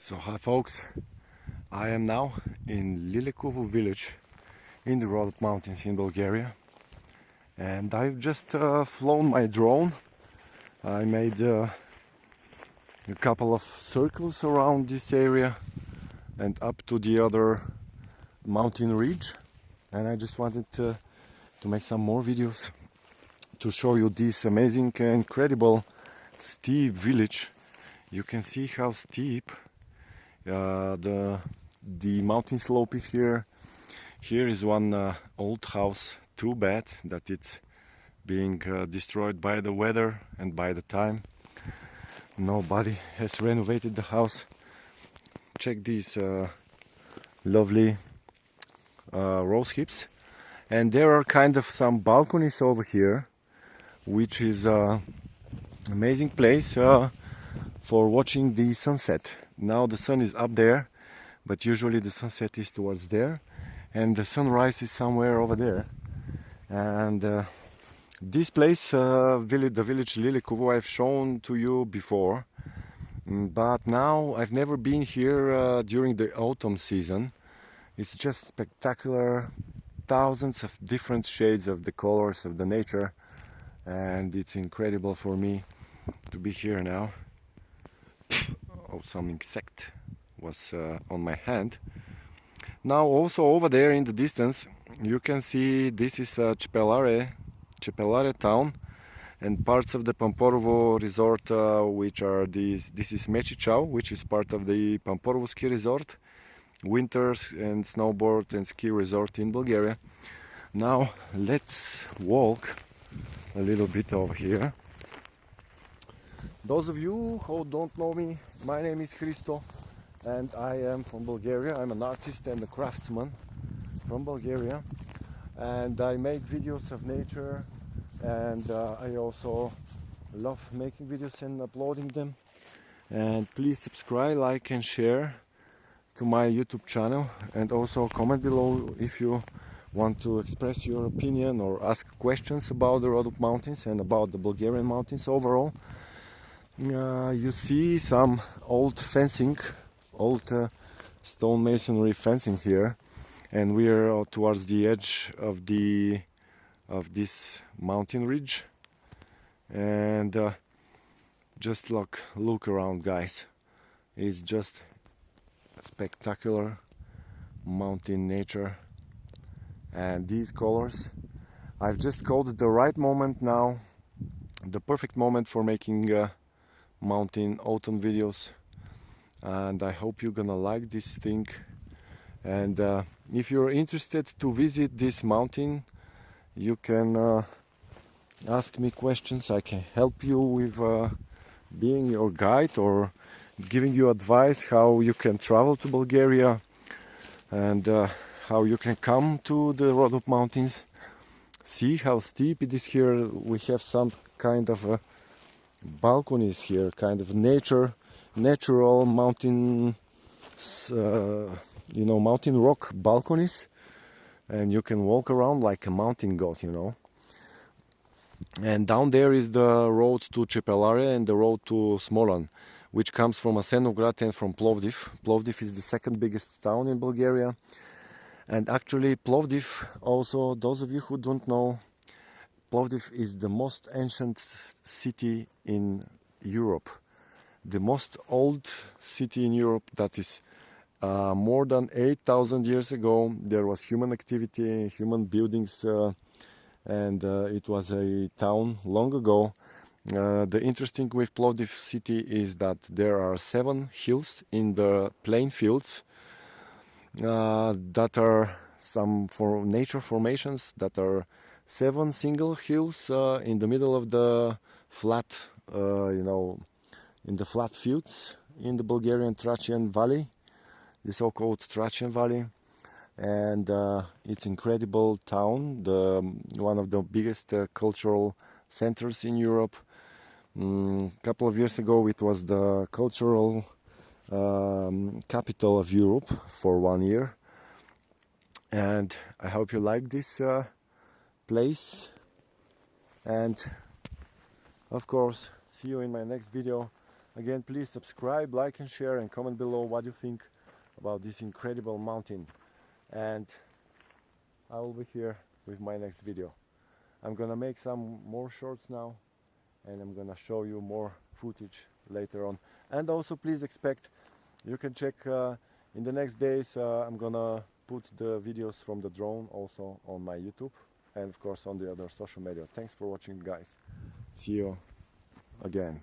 So hi folks, I am now in Lilekovo village in the Rhodope Mountains in Bulgaria, and I've just flown my drone. I made a couple of circles around this area and up to the other mountain ridge, and I just wanted to make some more videos to show you this amazing, incredible steep village. You can see how steep the mountain slope is here. Here is one old house. Too bad that it's being destroyed by the weather and by the time. Nobody has renovated the house. Check these lovely rose hips, and there are kind of some balconies over here, which is amazing place for watching the sunset. Now the sun is up there, but usually the sunset is towards there, and the sunrise is somewhere over there. And this place, the village Lilekovo, I've shown to you before, but now I've never been here during the autumn season. It's just spectacular, thousands of different shades of the colors of the nature, and it's incredible for me to be here now. Oh, some insect was on my hand. Now also over there in the distance you can see this is Chepelare town and parts of the Pamporovo resort, which are these. This is Mysticall, which is part of the Pamporovo ski resort, winters and snowboard and ski resort in Bulgaria. Now let's walk a little bit over here. Those of you who don't know me, my name is Hristo and I am from Bulgaria. I'm an artist and a craftsman from Bulgaria, and I make videos of nature, and I also love making videos and uploading them. And please subscribe, like and share to my YouTube channel, and also comment below if you want to express your opinion or ask questions about the Rhodope Mountains and about the Bulgarian mountains overall. You see some old fencing, old stone masonry fencing here, and we are towards the edge of this mountain ridge. And just look around, guys. It's just spectacular mountain nature, and these colors. I've just called it the right moment now, the perfect moment for making mountain autumn videos, and I hope you're gonna like this thing. And if you're interested to visit this mountain, you can ask me questions. I can help you with being your guide or giving you advice how you can travel to Bulgaria and how you can come to the Rhodope Mountains. See how steep it is here. We have some kind of balconies here, kind of natural mountain, mountain rock balconies, and you can walk around like a mountain goat, And down there is the road to Chepelare and the road to Smolyan, which comes from Asenograd and from Plovdiv. Plovdiv is the second biggest town in Bulgaria, and actually Plovdiv, also those of you who don't know, Plovdiv is the most ancient city in Europe, the most old city in Europe. That is more than 8,000 years ago. There was human activity, human buildings, and it was a town long ago. The interesting with Plovdiv city is that there are 7 hills in the plain fields that are some for nature formations, that are 7 single hills in the middle of the flat, in the flat fields in the Bulgarian Thracian Valley, the so-called Thracian Valley. And it's incredible town, one of the biggest cultural centers in Europe. Couple of years ago it was the cultural capital of Europe for 1 year. And I hope you like this place, and of course see you in my next video. Again, please subscribe, like and share, and comment below what you think about this incredible mountain. And I will be here with my next video. I'm gonna make some more shorts now, and I'm gonna show you more footage later on. And also please expect, you can check in the next days, I'm gonna put the videos from the drone also on my YouTube and of course on the other social media. Thanks for watching, guys. See you again.